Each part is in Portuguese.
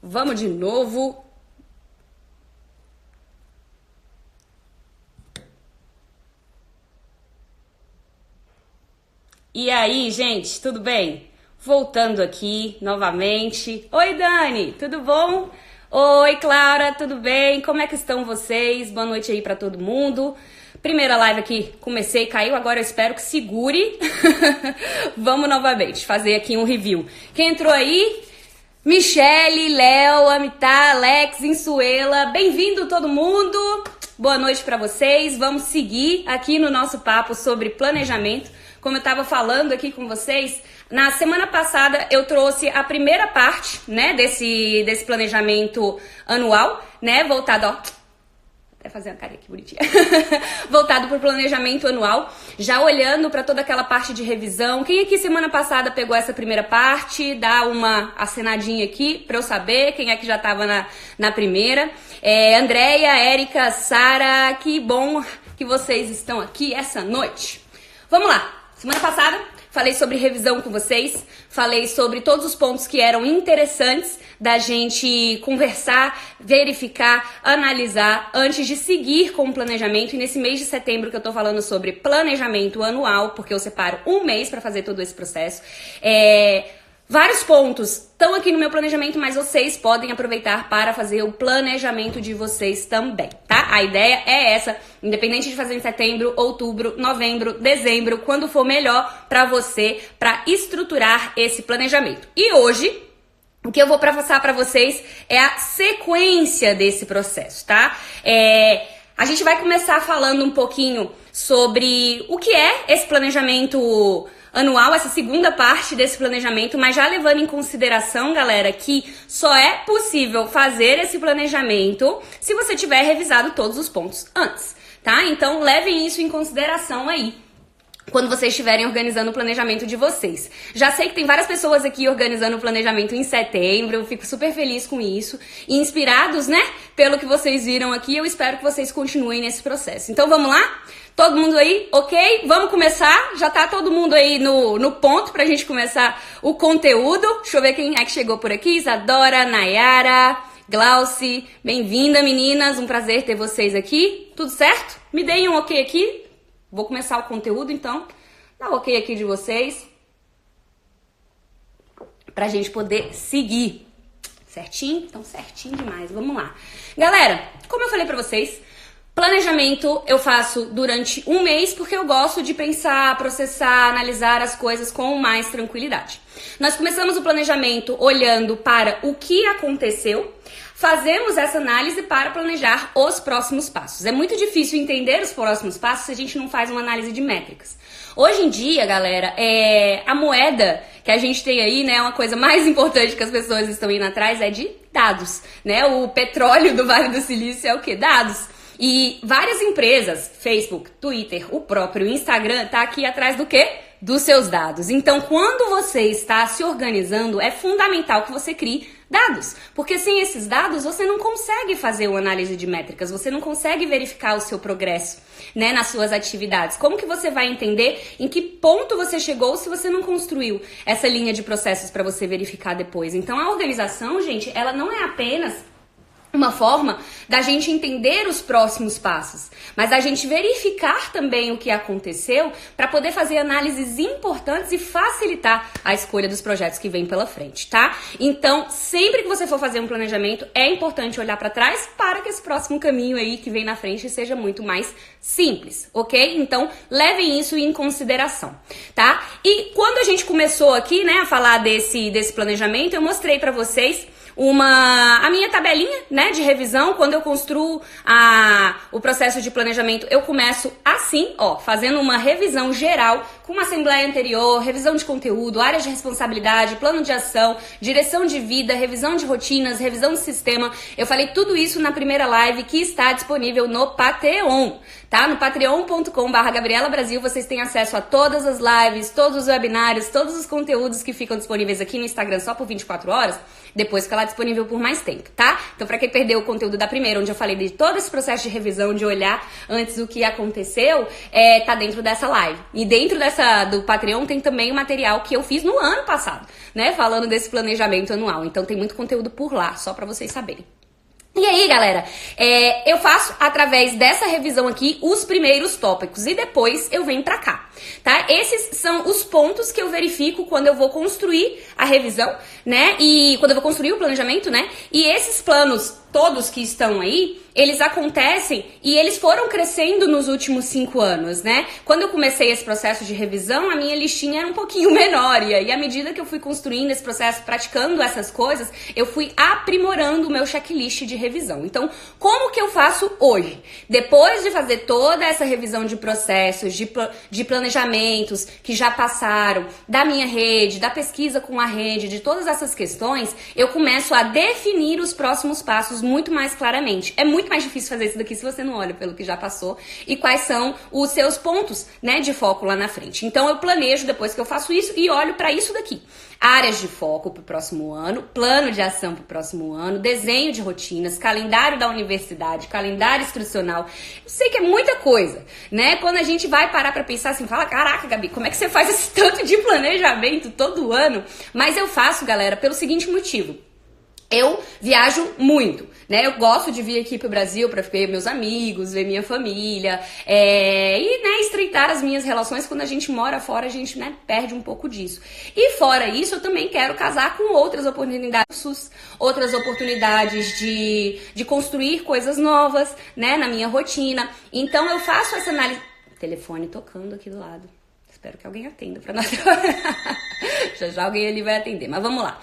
Vamos de novo. E aí, gente, tudo bem? Voltando aqui novamente. Oi, Dani, tudo bom? Oi, Clara, tudo bem? Como é que estão vocês? Boa noite aí pra todo mundo. Primeira live aqui, comecei, caiu, agora eu espero que segure. Vamos novamente fazer aqui um review. Quem entrou aí? Michele, Léo, Amitá, Alex, Insuela, bem-vindo todo mundo. Boa noite pra vocês. Vamos seguir aqui no nosso papo sobre planejamento. Como eu estava falando aqui com vocês, na semana passada eu trouxe a primeira parte, né, desse planejamento anual, né, voltado, ó, até fazer uma carinha aqui bonitinha, voltado para o planejamento anual, já olhando para toda aquela parte de revisão. Quem aqui semana passada pegou essa primeira parte? Dá uma acenadinha aqui para eu saber quem é que já estava na primeira. Andréia, Érica, Sara, que bom que vocês estão aqui essa noite. Vamos lá. Semana passada falei sobre revisão com vocês, falei sobre todos os pontos que eram interessantes da gente conversar, verificar, analisar antes de seguir com o planejamento. E nesse mês de setembro que eu tô falando sobre planejamento anual, porque eu separo um mês para fazer todo esse processo, vários pontos estão aqui no meu planejamento, mas vocês podem aproveitar para fazer o planejamento de vocês também, tá? A ideia é essa, independente de fazer em setembro, outubro, novembro, dezembro, quando for melhor para você, para estruturar esse planejamento. E hoje, o que eu vou passar para vocês é a sequência desse processo, tá? A gente vai começar falando um pouquinho sobre o que é esse planejamento anual, essa segunda parte desse planejamento, mas já levando em consideração, galera, que só é possível fazer esse planejamento se você tiver revisado todos os pontos antes, tá? Então levem isso em consideração aí quando vocês estiverem organizando o planejamento de vocês. Já sei que tem várias pessoas aqui organizando o planejamento em setembro, eu fico super feliz com isso. E inspirados, né, pelo que vocês viram aqui, eu espero que vocês continuem nesse processo. Então vamos lá? Todo mundo aí, ok? Vamos começar? Já tá todo mundo aí no ponto pra gente começar o conteúdo. Deixa eu ver quem é que chegou por aqui. Isadora, Nayara, Glauci, bem-vinda, meninas. Um prazer ter vocês aqui. Tudo certo? Me deem um ok aqui. Vou começar o conteúdo, então. Dá um ok aqui de vocês. Pra gente poder seguir. Certinho? Então, certinho demais. Vamos lá. Galera, como eu falei pra vocês, planejamento eu faço durante um mês porque eu gosto de pensar, processar, analisar as coisas com mais tranquilidade. Nós começamos o planejamento olhando para o que aconteceu, fazemos essa análise para planejar os próximos passos. É muito difícil entender os próximos passos se a gente não faz uma análise de métricas. Hoje em dia, galera, a moeda que a gente tem aí, né, uma coisa mais importante que as pessoas estão indo atrás é de dados, né? O petróleo do Vale do Silício é o quê? Dados. E várias empresas, Facebook, Twitter, o próprio Instagram, tá aqui atrás do quê? Dos seus dados. Então, quando você está se organizando, é fundamental que você crie dados. Porque sem esses dados, você não consegue fazer uma análise de métricas, você não consegue verificar o seu progresso, né, nas suas atividades. Como que você vai entender em que ponto você chegou se você não construiu essa linha de processos para você verificar depois? Então, a organização, gente, ela não é apenas uma forma da gente entender os próximos passos, mas da gente verificar também o que aconteceu para poder fazer análises importantes e facilitar a escolha dos projetos que vem pela frente, tá? Então, sempre que você for fazer um planejamento, é importante olhar para trás para que esse próximo caminho aí que vem na frente seja muito mais simples, ok? Então, levem isso em consideração, tá? E quando a gente começou aqui, né, a falar desse planejamento, eu mostrei para vocês a minha tabelinha, né, de revisão. Quando eu construo o processo de planejamento, eu começo assim, ó, fazendo uma revisão geral com uma assembleia anterior, revisão de conteúdo, áreas de responsabilidade, plano de ação, direção de vida, revisão de rotinas, revisão de sistema. Eu falei tudo isso na primeira live que está disponível no Patreon, tá? No patreon.com/Gabriela Brasil vocês têm acesso a todas as lives, todos os webinários, todos os conteúdos que ficam disponíveis aqui no Instagram só por 24 horas, depois fica lá disponível por mais tempo, tá? Então pra quem perdeu o conteúdo da primeira, onde eu falei de todo esse processo de revisão, de olhar antes do que aconteceu, tá dentro dessa live. E dentro do Patreon tem também o material que eu fiz no ano passado, né? Falando desse planejamento anual. Então tem muito conteúdo por lá, só pra vocês saberem. E aí, galera, eu faço através dessa revisão aqui os primeiros tópicos e depois eu venho pra cá, tá? Esses são os pontos que eu verifico quando eu vou construir a revisão, né? E quando eu vou construir o planejamento, né? E esses planos todos que estão aí, eles acontecem e eles foram crescendo nos últimos 5 anos, né? Quando eu comecei esse processo de revisão, a minha listinha era um pouquinho menor e à medida que eu fui construindo esse processo, praticando essas coisas, eu fui aprimorando o meu checklist de revisão. Então, como que eu faço hoje? Depois de fazer toda essa revisão de processos, de planejamentos que já passaram, da minha rede, da pesquisa com a rede, de todas essas questões, eu começo a definir os próximos passos muito mais claramente. É muito mais difícil fazer isso daqui se você não olha pelo que já passou e quais são os seus pontos, né, de foco lá na frente. Então eu planejo depois que eu faço isso e olho para isso daqui. Áreas de foco para o próximo ano, plano de ação para o próximo ano, desenho de rotinas, calendário da universidade, calendário instrucional. Eu sei que é muita coisa, né? Quando a gente vai parar para pensar assim, fala, caraca, Gabi, como é que você faz esse tanto de planejamento todo ano? Mas eu faço, galera, pelo seguinte motivo. Eu viajo muito, né? Eu gosto de vir aqui pro Brasil para ver meus amigos, ver minha família, e, né, estreitar as minhas relações. Quando a gente mora fora, a gente, né, perde um pouco disso. E fora isso, eu também quero casar com outras oportunidades, outras oportunidades de construir coisas novas, né, na minha rotina. Então eu faço essa análise. Telefone tocando aqui do lado. Espero que alguém atenda pra nós. Já alguém ali vai atender, mas vamos lá.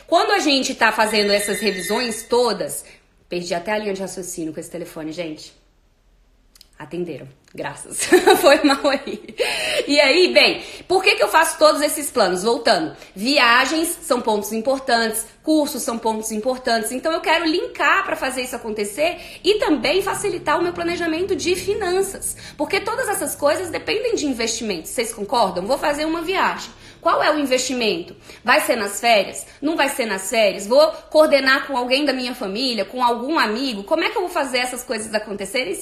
Quando a gente tá fazendo essas revisões todas, perdi até a linha de raciocínio com esse telefone, gente. Atenderam, graças. Foi mal aí. E aí, bem, por que eu faço todos esses planos? Voltando, viagens são pontos importantes, cursos são pontos importantes, então eu quero linkar para fazer isso acontecer e também facilitar o meu planejamento de finanças, porque todas essas coisas dependem de investimentos, vocês concordam? Vou fazer uma viagem. Qual é o investimento? Vai ser nas férias? Não vai ser nas férias? Vou coordenar com alguém da minha família, com algum amigo? Como é que eu vou fazer essas coisas acontecerem?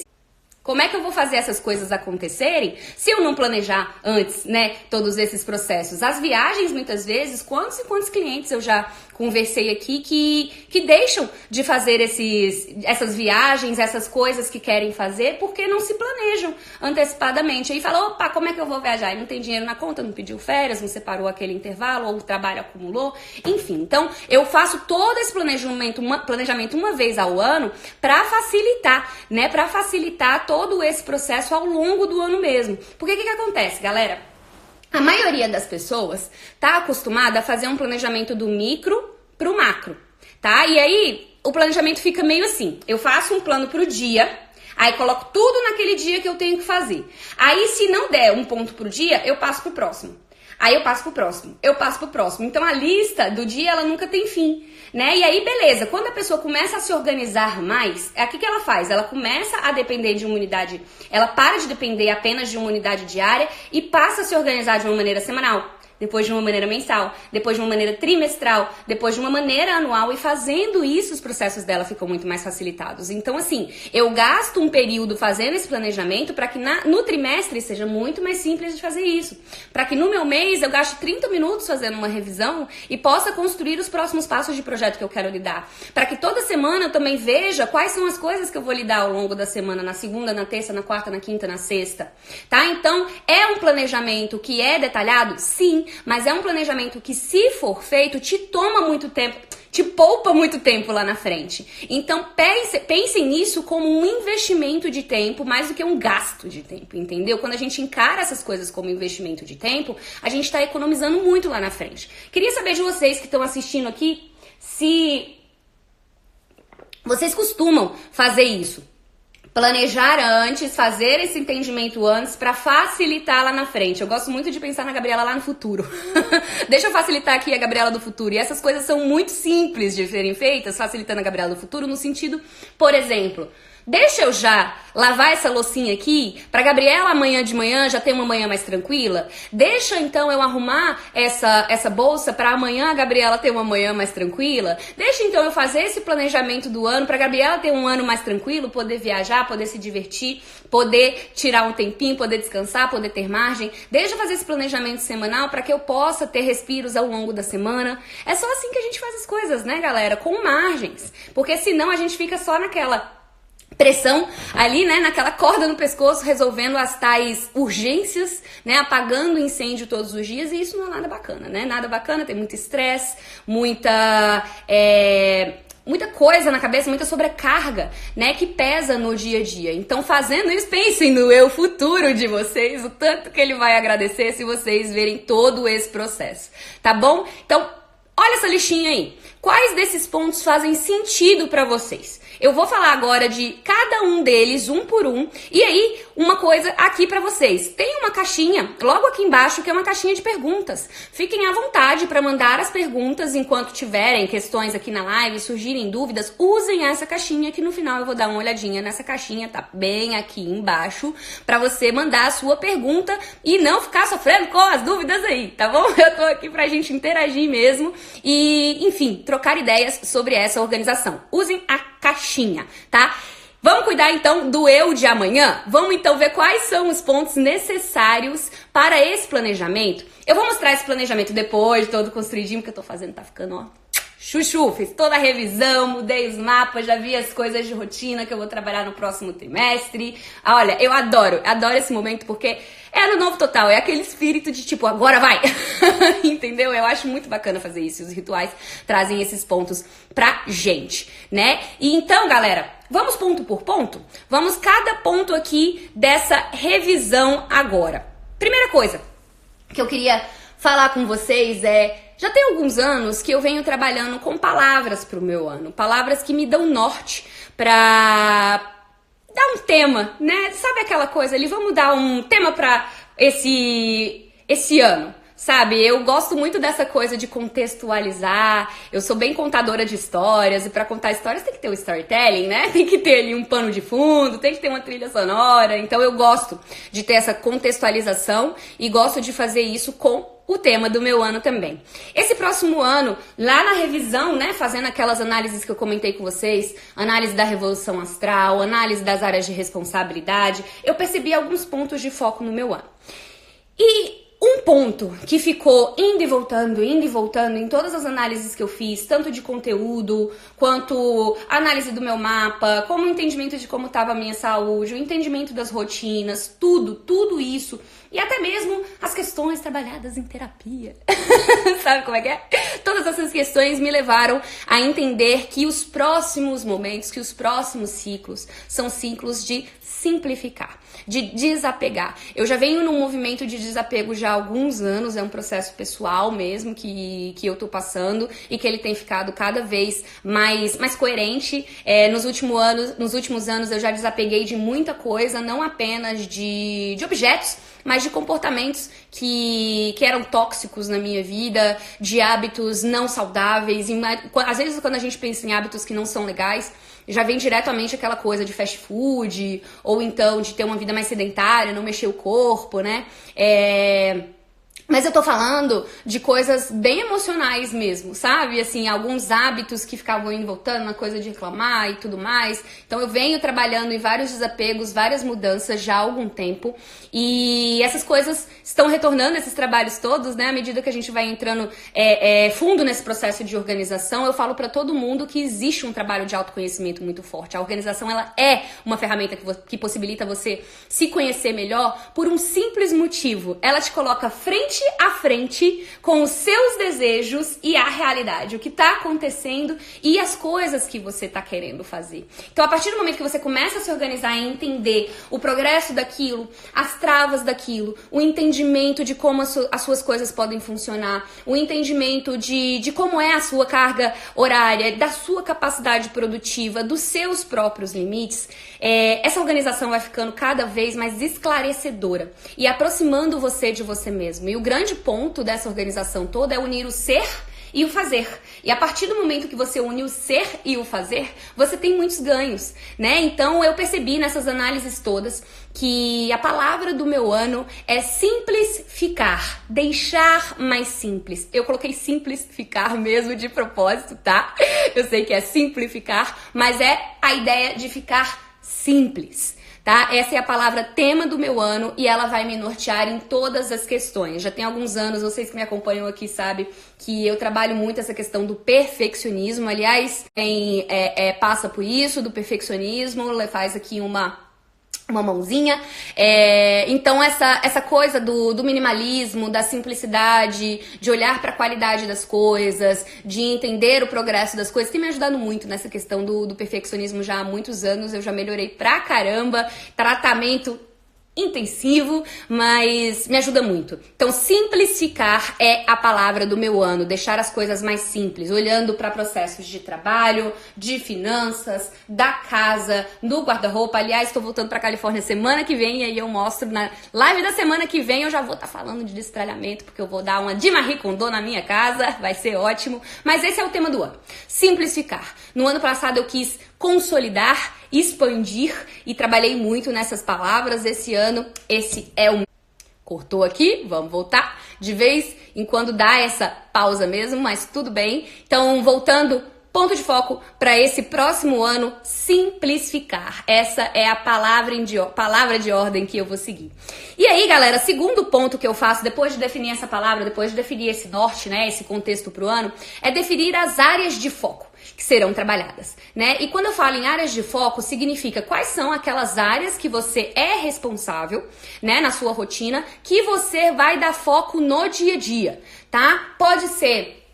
Como é que eu vou fazer essas coisas acontecerem se eu não planejar antes, né, todos esses processos? As viagens, muitas vezes, quantos e quantos clientes eu já conversei aqui que deixam de fazer essas viagens, essas coisas que querem fazer porque não se planejam antecipadamente. Aí fala, opa, como é que eu vou viajar? E não tem dinheiro na conta, não pediu férias, não separou aquele intervalo, ou o trabalho acumulou, enfim. Então, eu faço todo esse planejamento uma vez ao ano para facilitar, né, para facilitar todo esse processo ao longo do ano mesmo. Porque o que acontece, galera? A maioria das pessoas tá acostumada a fazer um planejamento do micro pro macro, tá? E aí, o planejamento fica meio assim. Eu faço um plano pro dia, aí coloco tudo naquele dia que eu tenho que fazer. Aí, se não der um ponto pro dia, eu passo pro próximo. Aí eu passo pro próximo, eu passo pro próximo. Então, a lista do dia, ela nunca tem fim, né? E aí, beleza, quando a pessoa começa a se organizar mais, o que ela faz? Ela começa a depender de uma unidade, ela para de depender apenas de uma unidade diária e passa a se organizar de uma maneira semanal, depois de uma maneira mensal, depois de uma maneira trimestral, depois de uma maneira anual, e fazendo isso os processos dela ficam muito mais facilitados. Então, assim, eu gasto um período fazendo esse planejamento para que no trimestre seja muito mais simples de fazer isso. Para que no meu mês eu gaste 30 minutos fazendo uma revisão e possa construir os próximos passos de projeto que eu quero lidar. Para que toda semana eu também veja quais são as coisas que eu vou lidar ao longo da semana, na segunda, na terça, na quarta, na quinta, na sexta. Tá? Então, é um planejamento que é detalhado? Sim. Mas é um planejamento que, se for feito, te toma muito tempo, te poupa muito tempo lá na frente. Então, pensem nisso como um investimento de tempo mais do que um gasto de tempo, entendeu? Quando a gente encara essas coisas como investimento de tempo, a gente está economizando muito lá na frente. Queria saber de vocês que estão assistindo aqui, se vocês costumam fazer isso. Planejar antes, fazer esse entendimento antes para facilitar lá na frente. Eu gosto muito de pensar na Gabriela lá no futuro. Deixa eu facilitar aqui a Gabriela do futuro. E essas coisas são muito simples de serem feitas, facilitando a Gabriela do futuro no sentido, por exemplo, Deixa eu já lavar essa loucinha aqui pra Gabriela amanhã de manhã já ter uma manhã mais tranquila. Deixa então eu arrumar essa bolsa pra amanhã a Gabriela ter uma manhã mais tranquila. Deixa então eu fazer esse planejamento do ano pra Gabriela ter um ano mais tranquilo, poder viajar, poder se divertir, poder tirar um tempinho, poder descansar, poder ter margem. Deixa eu fazer esse planejamento semanal pra que eu possa ter respiros ao longo da semana. É só assim que a gente faz as coisas, né, galera? Com margens. Porque senão a gente fica só naquela pressão ali, né, naquela corda no pescoço, resolvendo as tais urgências, né, apagando incêndio todos os dias, e isso não é nada bacana, né, nada bacana, tem muito estresse, muita coisa na cabeça, muita sobrecarga, né, que pesa no dia a dia. Então, fazendo isso, pensem no eu futuro de vocês, o tanto que ele vai agradecer se vocês verem todo esse processo, tá bom? Então, olha essa listinha aí. Quais desses pontos fazem sentido pra vocês? Eu vou falar agora de cada um deles, um por um. E aí, uma coisa aqui pra vocês. Tem uma caixinha, logo aqui embaixo, que é uma caixinha de perguntas. Fiquem à vontade pra mandar as perguntas enquanto tiverem questões aqui na live, surgirem dúvidas. Usem essa caixinha que no final eu vou dar uma olhadinha nessa caixinha, tá bem aqui embaixo, pra você mandar a sua pergunta e não ficar sofrendo com as dúvidas aí, tá bom? Eu tô aqui pra gente interagir mesmo e, enfim, trocar ideias sobre essa organização. Usem a caixinha, tá? Vamos cuidar então do eu de amanhã? Vamos então ver quais são os pontos necessários para esse planejamento? Eu vou mostrar esse planejamento depois de todo construidinho que eu tô fazendo, tá ficando, ó, chuchu, fiz toda a revisão, mudei os mapas, já vi as coisas de rotina que eu vou trabalhar no próximo trimestre. Olha, eu adoro esse momento porque é ano novo total, é aquele espírito de tipo, agora vai! Entendeu? Eu acho muito bacana fazer isso, os rituais trazem esses pontos pra gente, né? E então, galera, vamos ponto por ponto? Vamos cada ponto aqui dessa revisão agora. Primeira coisa que eu queria falar com vocês já tem alguns anos que eu venho trabalhando com palavras pro meu ano, palavras que me dão norte pra dar um tema, né? Sabe aquela coisa ali, vamos dar um tema pra esse ano, sabe? Eu gosto muito dessa coisa de contextualizar, eu sou bem contadora de histórias, e pra contar histórias tem que ter o storytelling, né? Tem que ter ali um pano de fundo, tem que ter uma trilha sonora, então eu gosto de ter essa contextualização e gosto de fazer isso com o tema do meu ano também. Esse próximo ano, lá na revisão, né, fazendo aquelas análises que eu comentei com vocês, análise da revolução astral, análise das áreas de responsabilidade, eu percebi alguns pontos de foco no meu ano. E um ponto que ficou indo e voltando em todas as análises que eu fiz, tanto de conteúdo, quanto análise do meu mapa, como o entendimento de como estava a minha saúde, o entendimento das rotinas, tudo isso, e até mesmo as questões trabalhadas em terapia. Sabe como é que é? Todas essas questões me levaram a entender que os próximos momentos, que os próximos ciclos, são ciclos de simplificar, de desapegar. Eu já venho num movimento de desapego já há alguns anos, é um processo pessoal mesmo que eu tô passando e que ele tem ficado cada vez mais coerente. Nos últimos anos eu já desapeguei de muita coisa, não apenas de objetos, mas de comportamentos que eram tóxicos na minha vida, de hábitos não saudáveis. Às vezes, quando a gente pensa em hábitos que não são legais, já vem diretamente aquela coisa de fast food, ou então de ter uma vida mais sedentária, não mexer o corpo, né? Mas eu tô falando de coisas bem emocionais mesmo, sabe? Assim, alguns hábitos que ficavam indo e voltando, na coisa de reclamar e tudo mais. Então eu venho trabalhando em vários desapegos, várias mudanças já há algum tempo. E essas coisas estão retornando, esses trabalhos todos, né? À medida que a gente vai entrando fundo nesse processo de organização, eu falo pra todo mundo que existe um trabalho de autoconhecimento muito forte. A organização, ela é uma ferramenta que possibilita você se conhecer melhor por um simples motivo. Ela te coloca frente a frente com os seus desejos e a realidade, o que tá acontecendo e as coisas que você tá querendo fazer. Então, a partir do momento que você começa a se organizar e entender o progresso daquilo, as travas daquilo, o entendimento de como as suas coisas podem funcionar, o entendimento de como é a sua carga horária, da sua capacidade produtiva, dos seus próprios limites, essa organização vai ficando cada vez mais esclarecedora e aproximando você de você mesmo. E o grande ponto dessa organização toda é unir o ser e o fazer. E a partir do momento que você une o ser e o fazer, você tem muitos ganhos, né? Então eu percebi nessas análises todas que a palavra do meu ano é simplificar, deixar mais simples. Eu coloquei simplificar mesmo de propósito, tá? Eu sei que é simplificar, mas é a ideia de ficar simples. Tá? Essa é a palavra tema do meu ano e ela vai me nortear em todas as questões. Já tem alguns anos, vocês que me acompanham aqui sabem que eu trabalho muito essa questão do perfeccionismo. Aliás, quem passa por isso, do perfeccionismo, faz aqui uma mãozinha. Então essa coisa do minimalismo, da simplicidade, de olhar para a qualidade das coisas, de entender o progresso das coisas, tem me ajudado muito nessa questão do perfeccionismo já há muitos anos. Eu já melhorei pra caramba, tratamento intensivo, mas me ajuda muito. Então, simplificar é a palavra do meu ano, deixar as coisas mais simples, olhando para processos de trabalho, de finanças, da casa, do guarda-roupa. Aliás, estou voltando para Califórnia semana que vem e aí eu mostro na live da semana que vem. Eu já vou estar falando de destralhamento, porque eu vou dar uma de Marie Kondo na minha casa, vai ser ótimo. Mas esse é o tema do ano, simplificar. No ano passado eu quis consolidar, expandir e trabalhei muito nessas palavras. Esse ano, esse é o... Cortou aqui, vamos voltar. De vez em quando dá essa pausa mesmo, mas tudo bem. Então, voltando, ponto de foco para esse próximo ano, simplificar. Essa é a palavra de ordem que eu vou seguir. E aí, galera, segundo ponto que eu faço depois de definir essa palavra, depois de definir esse norte, né, esse contexto pro ano, é definir as áreas de foco que serão trabalhadas, né? E quando eu falo em áreas de foco, significa quais são aquelas áreas que você é responsável, né, na sua rotina, que você vai dar foco no dia a dia, tá? Pode ser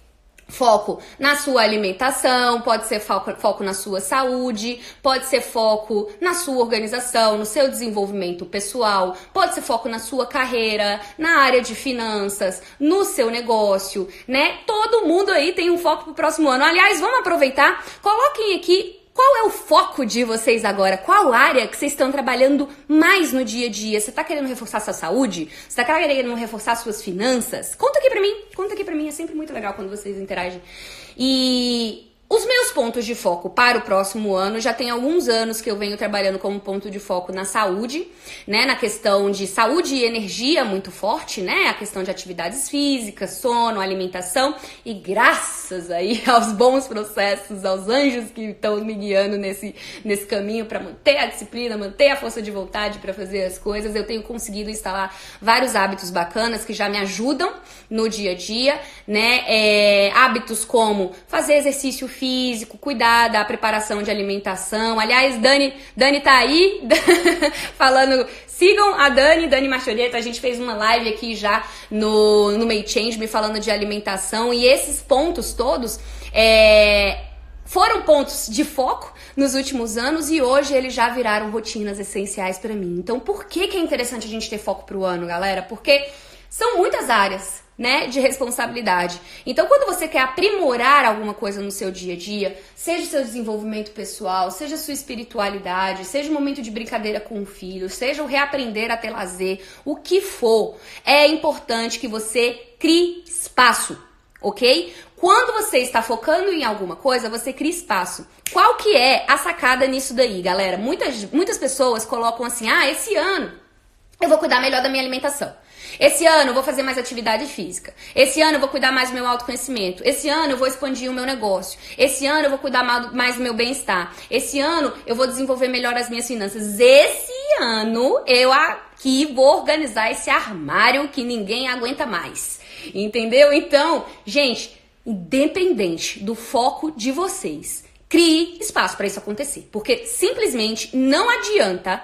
foco na sua alimentação, pode ser foco na sua saúde, pode ser foco na sua organização, no seu desenvolvimento pessoal, pode ser foco na sua carreira, na área de finanças, no seu negócio, né? Todo mundo aí tem um foco pro próximo ano. Aliás, vamos aproveitar, coloquem aqui qual é o foco de vocês agora? Qual área que vocês estão trabalhando mais no dia a dia? Você está querendo reforçar sua saúde? Você está querendo reforçar suas finanças? Conta aqui pra mim, é sempre muito legal quando vocês interagem. E os meus pontos de foco para o próximo ano, já tem alguns anos que eu venho trabalhando como ponto de foco na saúde, né? Na questão de saúde e energia muito forte, né? A questão de atividades físicas, sono, alimentação e graças aí aos bons processos, aos anjos que estão me guiando nesse caminho para manter a disciplina, manter a força de vontade para fazer as coisas, eu tenho conseguido instalar vários hábitos bacanas que já me ajudam no dia a dia, né? Hábitos como fazer exercício físico, cuidar da preparação de alimentação. Aliás, Dani tá aí falando, sigam a Dani Machoreta, a gente fez uma live aqui já no May Change me falando de alimentação e esses pontos todos foram pontos de foco nos últimos anos e hoje eles já viraram rotinas essenciais pra mim. Então, por que é interessante a gente ter foco pro ano, galera? Porque são muitas áreas, né, de responsabilidade. Então, quando você quer aprimorar alguma coisa no seu dia a dia, seja o seu desenvolvimento pessoal, seja a sua espiritualidade, seja o momento de brincadeira com o filho, seja o reaprender a ter lazer, o que for, é importante que você crie espaço, ok? Quando você está focando em alguma coisa, você cria espaço. Qual que é a sacada nisso daí, galera? Muitas pessoas colocam assim, esse ano eu vou cuidar melhor da minha alimentação. Esse ano eu vou fazer mais atividade física. Esse ano eu vou cuidar mais do meu autoconhecimento. Esse ano eu vou expandir o meu negócio. Esse ano eu vou cuidar mais do meu bem-estar. Esse ano eu vou desenvolver melhor as minhas finanças. Esse ano eu aqui vou organizar esse armário que ninguém aguenta mais. Entendeu? Então, gente, independente do foco de vocês, crie espaço para isso acontecer, porque simplesmente não adianta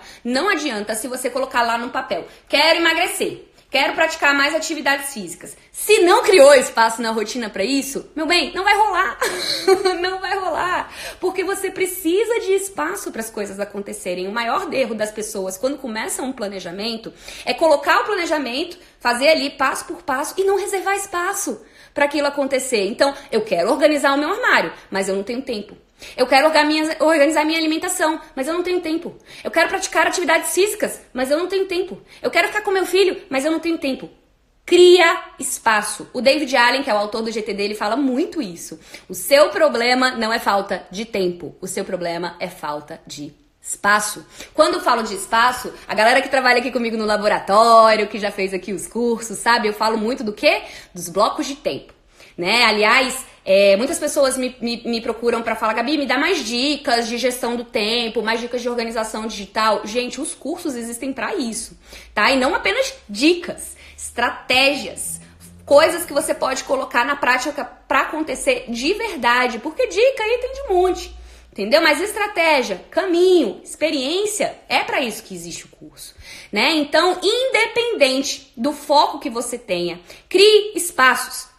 se você colocar lá no papel, quero emagrecer, quero praticar mais atividades físicas. Se não criou espaço na rotina para isso, meu bem, não vai rolar. Não vai rolar. Porque você precisa de espaço para as coisas acontecerem. O maior erro das pessoas quando começam um planejamento é colocar o planejamento, fazer ali passo por passo e não reservar espaço para aquilo acontecer. Então, eu quero organizar o meu armário, mas eu não tenho tempo. Eu quero organizar minha alimentação, mas eu não tenho tempo. Eu quero praticar atividades físicas, mas eu não tenho tempo. Eu quero ficar com meu filho, mas eu não tenho tempo. Cria espaço. O David Allen, que é o autor do GTD, ele fala muito isso. O seu problema não é falta de tempo, o seu problema é falta de espaço. Quando eu falo de espaço, a galera que trabalha aqui comigo no laboratório, que já fez aqui os cursos, sabe? Eu falo muito do quê? Dos blocos de tempo, né? Aliás, muitas pessoas me procuram para falar, Gabi, me dá mais dicas de gestão do tempo, mais dicas de organização digital. Gente, os cursos existem para isso, tá? E não apenas dicas, estratégias, coisas que você pode colocar na prática para acontecer de verdade, porque dica aí tem de monte, entendeu? Mas estratégia, caminho, experiência, é para isso que existe o curso, né? Então, independente do foco que você tenha, crie espaços.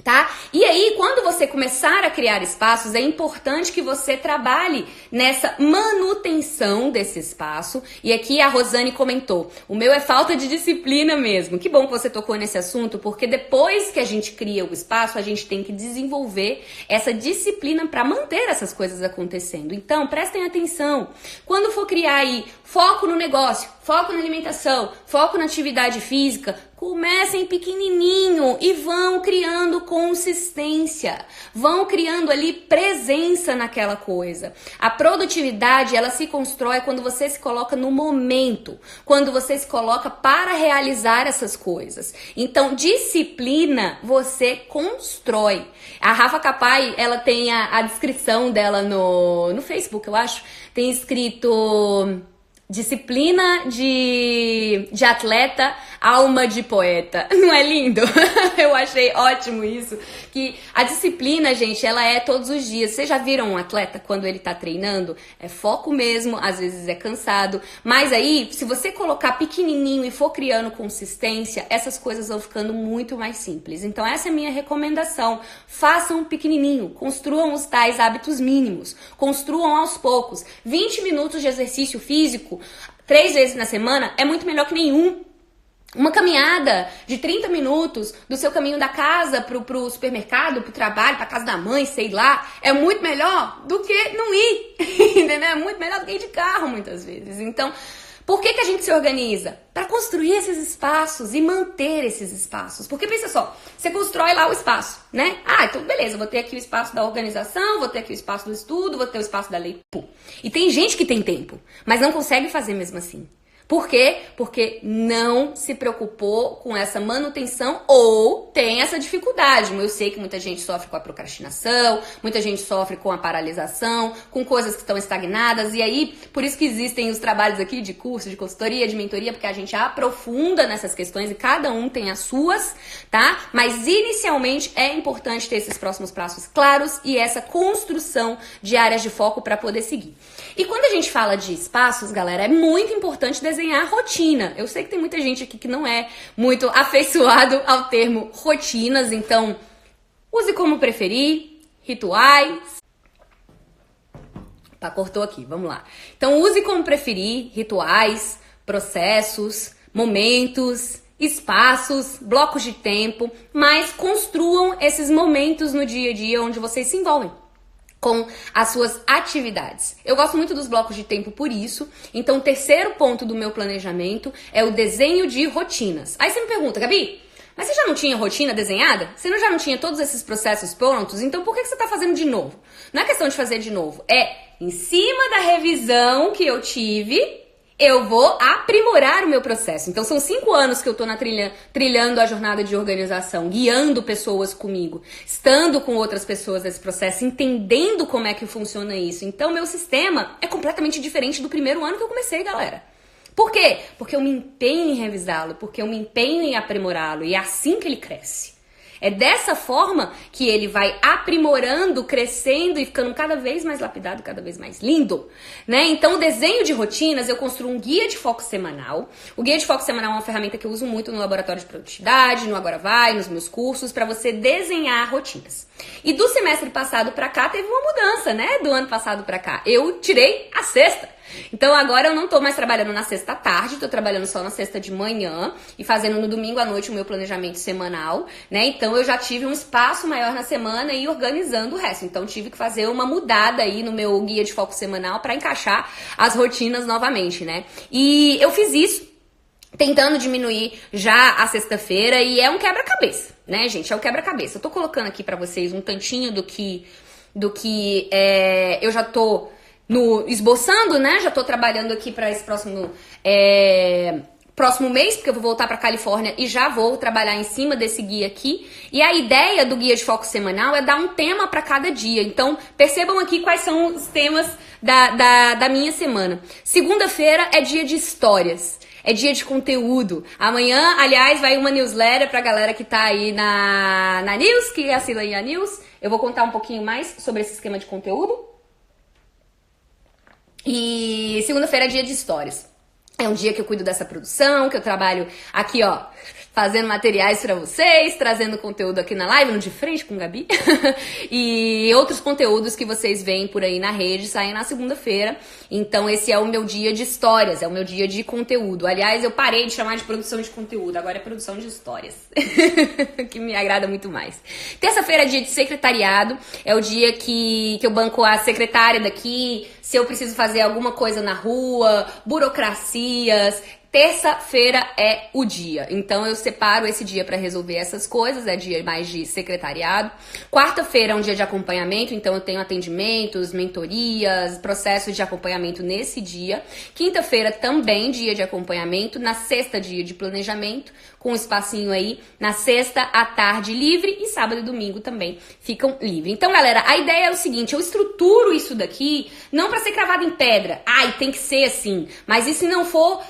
Tá? E aí, quando você começar a criar espaços, é importante que você trabalhe nessa manutenção desse espaço. E aqui a Rosane comentou, o meu é falta de disciplina mesmo. Que bom que você tocou nesse assunto, porque depois que a gente cria o espaço, a gente tem que desenvolver essa disciplina para manter essas coisas acontecendo. Então, prestem atenção. Quando for criar aí foco no negócio, foco na alimentação, foco na atividade física, comecem pequenininho e vão criando consistência, vão criando ali presença naquela coisa. A produtividade, ela se constrói quando você se coloca no momento, quando você se coloca para realizar essas coisas. Então, disciplina você constrói. A Rafa Capai, ela tem a descrição dela no Facebook, eu acho, tem escrito... Disciplina de atleta, alma de poeta. Não é lindo? Eu achei ótimo isso. Que a disciplina, gente, ela é todos os dias. Vocês já viram um atleta quando ele tá treinando? É foco mesmo, às vezes é cansado. Mas aí, se você colocar pequenininho e for criando consistência, essas coisas vão ficando muito mais simples. Então essa é a minha recomendação. Façam pequenininho, construam os tais hábitos mínimos. Construam aos poucos. 20 minutos de exercício físico 3 vezes na semana é muito melhor que nenhum. Uma caminhada de 30 minutos do seu caminho da casa pro supermercado, pro trabalho, pra casa da mãe, sei lá, é muito melhor do que não ir, entendeu? É muito melhor do que ir de carro muitas vezes. Então, por que a gente se organiza? Para construir esses espaços e manter esses espaços. Porque pensa só, você constrói lá o espaço, né? Ah, então beleza, vou ter aqui o espaço da organização, vou ter aqui o espaço do estudo, vou ter o espaço da leitura. E tem gente que tem tempo, mas não consegue fazer mesmo assim. Por quê? Porque não se preocupou com essa manutenção ou tem essa dificuldade. Eu sei que muita gente sofre com a procrastinação, muita gente sofre com a paralisação, com coisas que estão estagnadas. E aí, por isso que existem os trabalhos aqui de curso, de consultoria, de mentoria, porque a gente aprofunda nessas questões e cada um tem as suas, tá? Mas inicialmente é importante ter esses próximos passos claros e essa construção de áreas de foco para poder seguir. E quando a gente fala de espaços, galera, é muito importante desenhar rotina. Eu sei que tem muita gente aqui que não é muito afeiçoado ao termo rotinas, então use como preferir, rituais. Tá, cortou aqui, vamos lá. Então use como preferir, rituais, processos, momentos, espaços, blocos de tempo, mas construam esses momentos no dia a dia onde vocês se envolvem com as suas atividades. Eu gosto muito dos blocos de tempo por isso. Então, o terceiro ponto do meu planejamento é o desenho de rotinas. Aí você me pergunta, Gabi, mas você já não tinha rotina desenhada? Você já não tinha todos esses processos prontos? Então, por que você está fazendo de novo? Não é questão de fazer de novo. É em cima da revisão que eu tive, eu vou aprimorar o meu processo. Então, são 5 anos que eu tô trilhando a jornada de organização, guiando pessoas comigo, estando com outras pessoas nesse processo, entendendo como é que funciona isso. Então, meu sistema é completamente diferente do primeiro ano que eu comecei, galera. Por quê? Porque eu me empenho em revisá-lo, porque eu me empenho em aprimorá-lo, e é assim que ele cresce. É dessa forma que ele vai aprimorando, crescendo e ficando cada vez mais lapidado, cada vez mais lindo, né? Então, o desenho de rotinas, eu construo um guia de foco semanal. O guia de foco semanal é uma ferramenta que eu uso muito no laboratório de produtividade, no Agora Vai, nos meus cursos, para você desenhar rotinas. E do semestre passado para cá, teve uma mudança, né? Do ano passado para cá. Eu tirei a sexta. Então agora eu não tô mais trabalhando na sexta à tarde, tô trabalhando só na sexta de manhã e fazendo no domingo à noite o meu planejamento semanal, né? Então eu já tive um espaço maior na semana e organizando o resto. Então tive que fazer uma mudada aí no meu guia de foco semanal para encaixar as rotinas novamente, né? E eu fiz isso tentando diminuir já a sexta-feira e é um quebra-cabeça, né, gente? É um quebra-cabeça. Eu tô colocando aqui pra vocês um tantinho do que eu já tô esboçando, né? Já tô trabalhando aqui pra esse próximo mês, porque eu vou voltar pra Califórnia e já vou trabalhar em cima desse guia aqui. E a ideia do guia de foco semanal é dar um tema pra cada dia. Então, percebam aqui quais são os temas da minha semana. Segunda-feira é dia de histórias. É dia de conteúdo. Amanhã, aliás, vai uma newsletter pra galera que tá aí na News, que assina aí a News. Eu vou contar um pouquinho mais sobre esse esquema de conteúdo. E segunda-feira é dia de histórias. É um dia que eu cuido dessa produção, que eu trabalho aqui, ó, fazendo materiais pra vocês, trazendo conteúdo aqui na live, no De Frente com Gabi. E outros conteúdos que vocês veem por aí na rede saem na segunda-feira. Então esse é o meu dia de histórias, é o meu dia de conteúdo. Aliás, eu parei de chamar de produção de conteúdo, agora é produção de histórias. Que me agrada muito mais. Terça-feira é dia de secretariado, é o dia que eu banco a secretária daqui, se eu preciso fazer alguma coisa na rua, burocracias. Terça-feira é o dia, então eu separo esse dia para resolver essas coisas, é dia mais de secretariado. Quarta-feira é um dia de acompanhamento, então eu tenho atendimentos, mentorias, processos de acompanhamento nesse dia. Quinta-feira também dia de acompanhamento, na sexta dia de planejamento, com um espacinho aí na sexta à tarde livre e sábado e domingo também ficam livres. Então, galera, a ideia é o seguinte, eu estruturo isso daqui não para ser cravado em pedra, tem que ser assim, mas e se não for...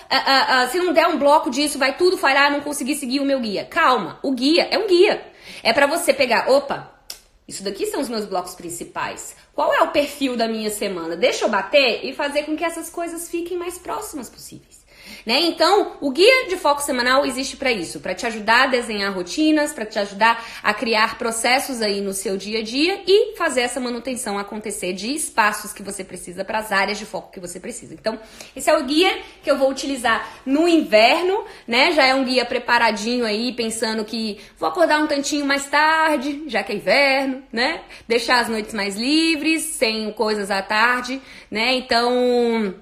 se não der um bloco disso, vai tudo falhar, não conseguir seguir o meu guia. Calma, o guia é um guia. É pra você pegar, opa, isso daqui são os meus blocos principais. Qual é o perfil da minha semana? Deixa eu bater e fazer com que essas coisas fiquem mais próximas possíveis. Né? Então, o guia de foco semanal existe para isso, para te ajudar a desenhar rotinas, para te ajudar a criar processos aí no seu dia a dia e fazer essa manutenção acontecer de espaços que você precisa para as áreas de foco que você precisa. Então, esse é o guia que eu vou utilizar no inverno, né? Já é um guia preparadinho aí, pensando que vou acordar um tantinho mais tarde, já que é inverno, né? Deixar as noites mais livres, sem coisas à tarde, né? Então...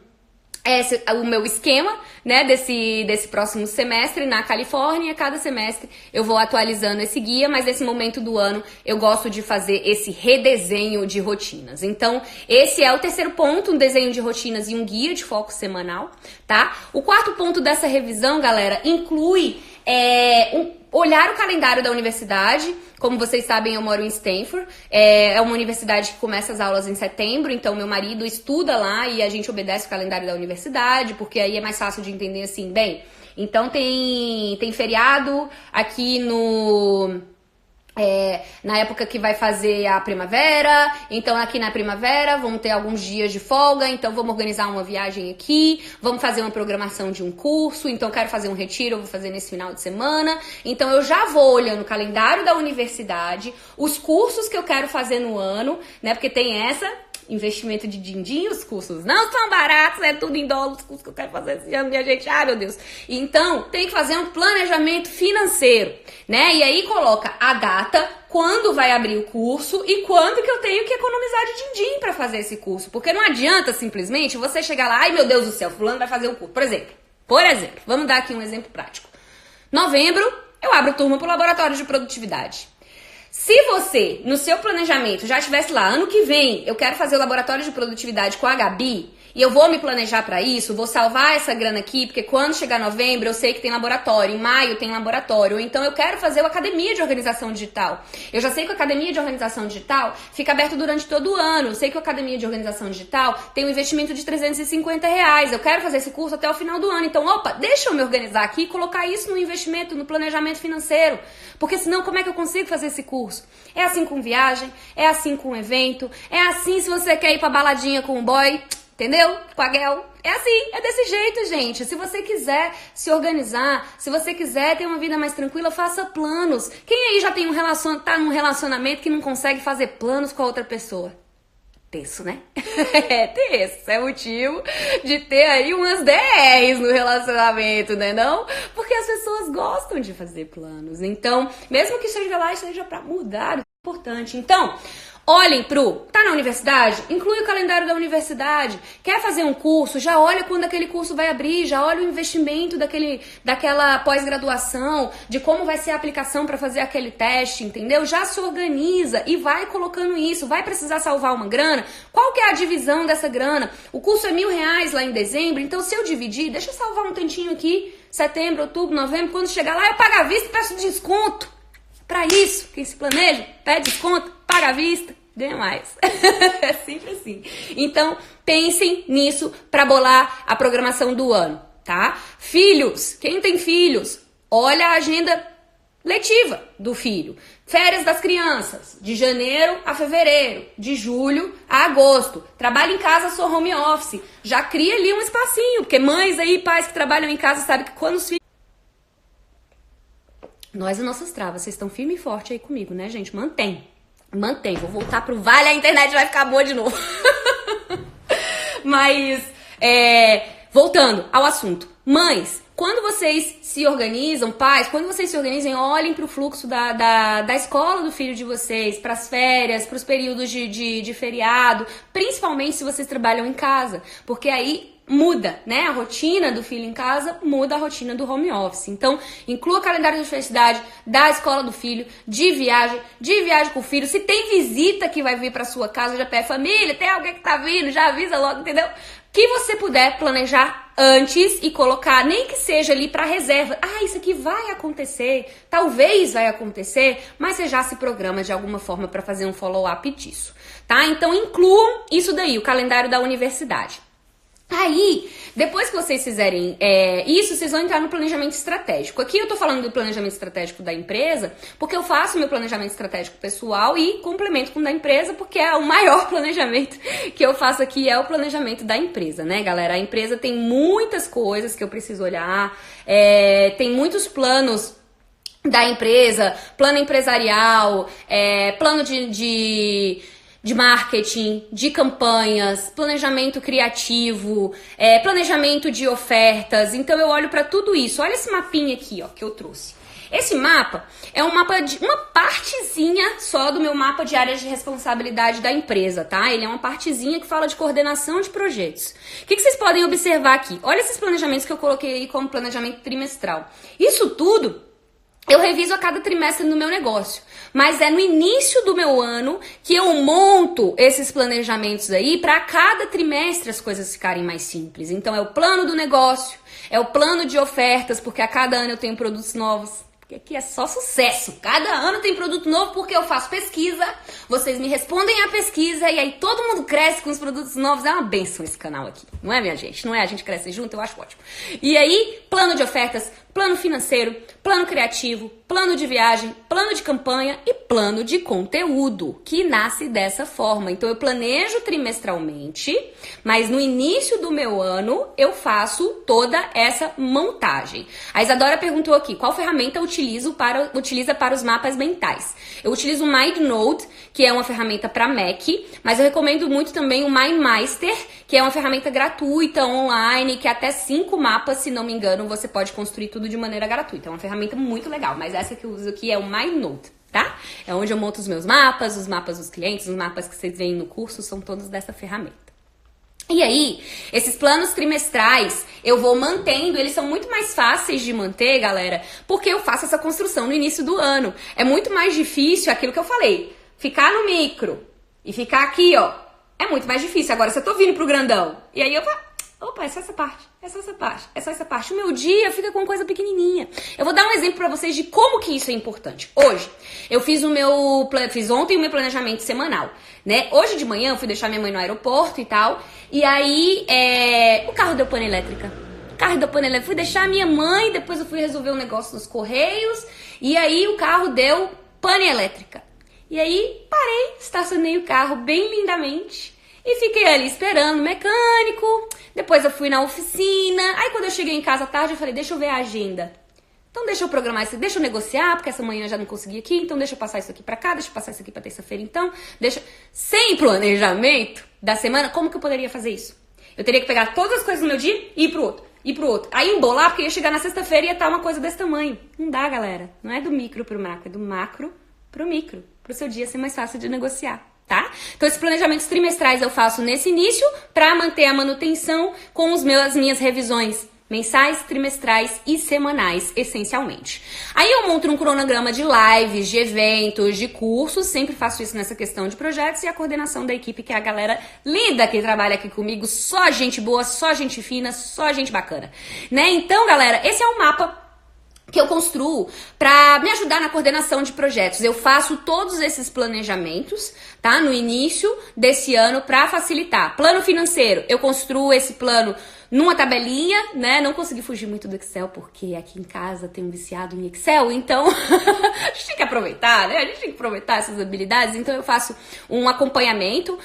esse é o meu esquema, né, desse próximo semestre na Califórnia. Cada semestre eu vou atualizando esse guia, mas nesse momento do ano eu gosto de fazer esse redesenho de rotinas. Então, esse é o terceiro ponto, um desenho de rotinas e um guia de foco semanal, tá? O quarto ponto dessa revisão, galera, inclui olhar o calendário da universidade. Como vocês sabem, eu moro em Stanford, é uma universidade que começa as aulas em setembro, então meu marido estuda lá e a gente obedece o calendário da universidade, porque aí é mais fácil de entender assim, bem, então tem feriado aqui na época que vai fazer a primavera, então aqui na primavera vamos ter alguns dias de folga, então vamos organizar uma viagem aqui, vamos fazer uma programação de um curso, então eu quero fazer um retiro, eu vou fazer nesse final de semana, então eu já vou olhando o calendário da universidade, os cursos que eu quero fazer no ano, né, porque tem investimento de din-din, os cursos não são baratos, é tudo em dólar, os cursos que eu quero fazer esse ano, minha gente, meu Deus. Então, tem que fazer um planejamento financeiro, né? E aí coloca a data, quando vai abrir o curso e quando que eu tenho que economizar de din-din pra fazer esse curso. Porque não adianta simplesmente você chegar lá, ai meu Deus do céu, fulano vai fazer o curso. Por exemplo, vamos dar aqui um exemplo prático. Novembro, eu abro turma pro laboratório de produtividade. Se você, no seu planejamento, já estivesse lá, ano que vem, eu quero fazer o laboratório de produtividade com a Gabi, e eu vou me planejar para isso, vou salvar essa grana aqui, porque quando chegar novembro eu sei que tem laboratório, em maio tem laboratório, ou então eu quero fazer a academia de organização digital. Eu já sei que a academia de organização digital fica aberta durante todo o ano, eu sei que a academia de organização digital tem um investimento de R$350, eu quero fazer esse curso até o final do ano, então, deixa eu me organizar aqui e colocar isso no investimento, no planejamento financeiro, porque senão como é que eu consigo fazer esse curso? É assim com viagem, é assim com evento, é assim se você quer ir pra baladinha com o boy, entendeu? Com a girl. É assim, é desse jeito, gente. Se você quiser se organizar, se você quiser ter uma vida mais tranquila, faça planos. Quem aí já tem tá num relacionamento que não consegue fazer planos com a outra pessoa? Tenso, né? Tenso. É motivo de ter aí umas DRs no relacionamento, né não? Porque as pessoas gostam de fazer planos. Então, mesmo que seja lá e seja pra mudar, é importante. Então, Olhem tá na universidade? Inclui o calendário da universidade. Quer fazer um curso? Já olha quando aquele curso vai abrir, já olha o investimento daquela pós-graduação, de como vai ser a aplicação para fazer aquele teste, entendeu? Já se organiza e vai colocando isso. Vai precisar salvar uma grana? Qual que é a divisão dessa grana? O curso é R$1.000 lá em dezembro, então se eu dividir, deixa eu salvar um tantinho aqui, setembro, outubro, novembro, quando chegar lá eu pago à vista e peço desconto. Para isso, quem se planeja, pede desconto, paga à vista, ganha mais. É sempre assim. Então, pensem nisso para bolar a programação do ano, tá? Filhos, quem tem filhos, olha a agenda letiva do filho. Férias das crianças, de janeiro a fevereiro, de julho a agosto. Trabalho em casa, sou home office. Já cria ali um espacinho, porque mães aí, pais que trabalham em casa sabem que quando os filhos... Nós e nossas travas, vocês estão firme e forte aí comigo, né, gente? Mantém. Vou voltar pro vale, a internet vai ficar boa de novo. Mas, voltando ao assunto. Mães, quando vocês se organizam, pais, quando vocês se organizem, olhem pro fluxo da escola do filho de vocês, pras férias, pros períodos de feriado, principalmente se vocês trabalham em casa, porque aí muda, né? A rotina do filho em casa muda a rotina do home office. Então, inclua o calendário de felicidade da escola do filho, de viagem com o filho. Se tem visita que vai vir pra sua casa, já pede família, tem alguém que tá vindo, já avisa logo, entendeu? Que você puder planejar antes e colocar, nem que seja ali pra reserva. Ah, isso aqui vai acontecer, talvez vai acontecer, mas você já se programa de alguma forma pra fazer um follow-up disso, tá? Então, incluam isso daí, o calendário da universidade. Aí, depois que vocês fizerem isso, vocês vão entrar no planejamento estratégico. Aqui eu tô falando do planejamento estratégico da empresa, porque eu faço meu planejamento estratégico pessoal e complemento com o da empresa, porque é o maior planejamento que eu faço aqui, é o planejamento da empresa, né, galera? A empresa tem muitas coisas que eu preciso olhar, tem muitos planos da empresa, plano empresarial, plano de marketing, de campanhas, planejamento criativo, planejamento de ofertas. Então eu olho para tudo isso. Olha esse mapinha aqui, ó, que eu trouxe. Esse mapa é um mapa de uma partezinha só do meu mapa de áreas de responsabilidade da empresa, tá? Ele é uma partezinha que fala de coordenação de projetos. O que vocês podem observar aqui? Olha esses planejamentos que eu coloquei aí como planejamento trimestral. Isso tudo eu reviso a cada trimestre no meu negócio, mas é no início do meu ano que eu monto esses planejamentos aí para cada trimestre as coisas ficarem mais simples. Então é o plano do negócio, é o plano de ofertas, porque a cada ano eu tenho produtos novos. Porque aqui é só sucesso. Cada ano tem produto novo porque eu faço pesquisa, vocês me respondem a pesquisa e aí todo mundo cresce com os produtos novos. É uma bênção esse canal aqui, não é, minha gente? Não é? A gente cresce junto, eu acho ótimo. E aí, plano de ofertas, plano financeiro, plano criativo, plano de viagem, plano de campanha e plano de conteúdo, que nasce dessa forma. Então eu planejo trimestralmente, mas no início do meu ano eu faço toda essa montagem. A Isadora perguntou aqui, qual ferramenta utiliza para os mapas mentais? Eu utilizo o MindNote, que é uma ferramenta para Mac, mas eu recomendo muito também o MindMeister, que é uma ferramenta gratuita, online, que até 5 mapas, se não me engano, você pode construir tudo de maneira gratuita. É uma ferramenta muito legal, mas essa que eu uso aqui é o MindNote, tá? É onde eu monto os meus mapas, os mapas dos clientes, os mapas que vocês veem no curso, são todos dessa ferramenta. E aí, esses planos trimestrais, eu vou mantendo, eles são muito mais fáceis de manter, galera, porque eu faço essa construção no início do ano. É muito mais difícil aquilo que eu falei, ficar no micro e ficar aqui, ó, é muito mais difícil. Agora, se eu tô vindo pro grandão, e aí eu falo, opa, é só essa parte, é só essa parte, é só essa parte. O meu dia fica com uma coisa pequenininha. Eu vou dar um exemplo pra vocês de como que isso é importante. Hoje, eu fiz ontem o meu planejamento semanal, né? Hoje de manhã eu fui deixar minha mãe no aeroporto e tal, e aí o carro deu pane elétrica. Fui deixar a minha mãe, depois eu fui resolver um negócio nos Correios, e aí o carro deu pane elétrica. E aí parei, estacionei o carro bem lindamente e fiquei ali esperando o mecânico. Depois eu fui na oficina. Aí quando eu cheguei em casa à tarde, eu falei, deixa eu ver a agenda. Então deixa eu programar isso, deixa eu negociar, porque essa manhã eu já não consegui aqui, então deixa eu passar isso aqui pra cá, deixa eu passar isso aqui pra terça-feira então. Sem planejamento da semana, como que eu poderia fazer isso? Eu teria que pegar todas as coisas do meu dia e ir pro outro. Aí embolar, porque ia chegar na sexta-feira e ia estar uma coisa desse tamanho. Não dá, galera. Não é do micro pro macro, é do macro pro micro. Pro seu dia ser mais fácil de negociar. tá? Então, esses planejamentos trimestrais eu faço nesse início para manter a manutenção com as minhas revisões mensais, trimestrais e semanais, essencialmente. Aí eu monto um cronograma de lives, de eventos, de cursos, sempre faço isso nessa questão de projetos e a coordenação da equipe, que é a galera linda que trabalha aqui comigo, só gente boa, só gente fina, só gente bacana, né? Então, galera, esse é o mapa que eu construo para me ajudar na coordenação de projetos. Eu faço todos esses planejamentos, tá? No início desse ano para facilitar. Plano financeiro, eu construo esse plano numa tabelinha, né? Não consegui fugir muito do Excel porque aqui em casa tem um viciado em Excel, então a gente tem que aproveitar, né? A gente tem que aproveitar essas habilidades. Então eu faço um acompanhamento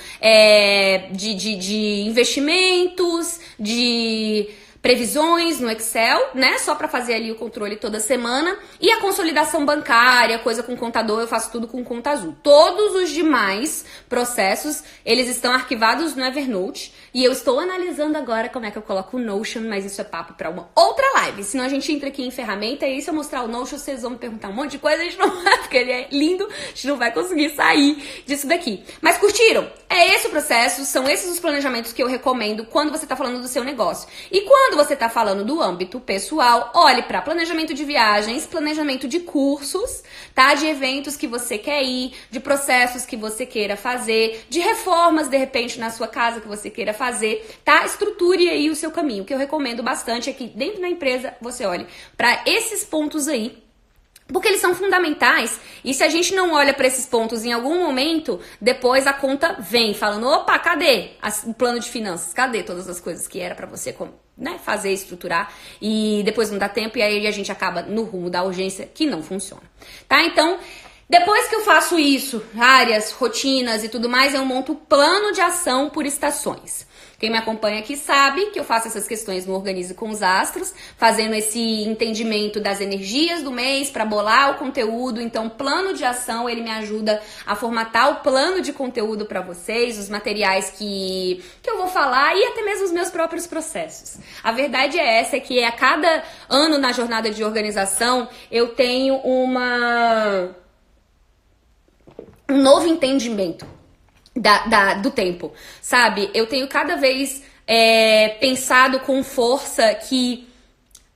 de investimentos, de previsões no Excel, né? Só para fazer ali o controle toda semana. E a consolidação bancária, coisa com contador, eu faço tudo com conta azul. Todos os demais processos, eles estão arquivados no Evernote. E eu estou analisando agora como é que eu coloco o Notion, mas isso é papo para uma outra live. Senão a gente entra aqui em ferramenta e aí se eu mostrar o Notion, vocês vão me perguntar um monte de coisa, a gente não vai, porque ele é lindo, a gente não vai conseguir sair disso daqui. Mas curtiram? É esse o processo, são esses os planejamentos que eu recomendo quando você está falando do seu negócio. E quando você está falando do âmbito pessoal, olhe para planejamento de viagens, planejamento de cursos, tá? De eventos que você quer ir, de processos que você queira fazer, de reformas, de repente, na sua casa que você queira fazer, tá? Estruture aí o seu caminho. O que eu recomendo bastante é que dentro da empresa você olhe para esses pontos aí, porque eles são fundamentais, e se a gente não olha para esses pontos em algum momento, depois a conta vem falando, opa, cadê o plano de finanças? Cadê todas as coisas que era para você, né, fazer, estruturar, e depois não dá tempo, e aí a gente acaba no rumo da urgência, que não funciona, tá? Então, depois que eu faço isso, áreas, rotinas e tudo mais, eu monto o plano de ação por estações. Quem me acompanha aqui sabe que eu faço essas questões no Organize com os Astros, fazendo esse entendimento das energias do mês para bolar o conteúdo. Então, o plano de ação, ele me ajuda a formatar o plano de conteúdo para vocês, os materiais que eu vou falar e até mesmo os meus próprios processos. A verdade é essa, é que a cada ano na jornada de organização, eu tenho um novo entendimento do tempo, sabe? Eu tenho cada vez pensado com força que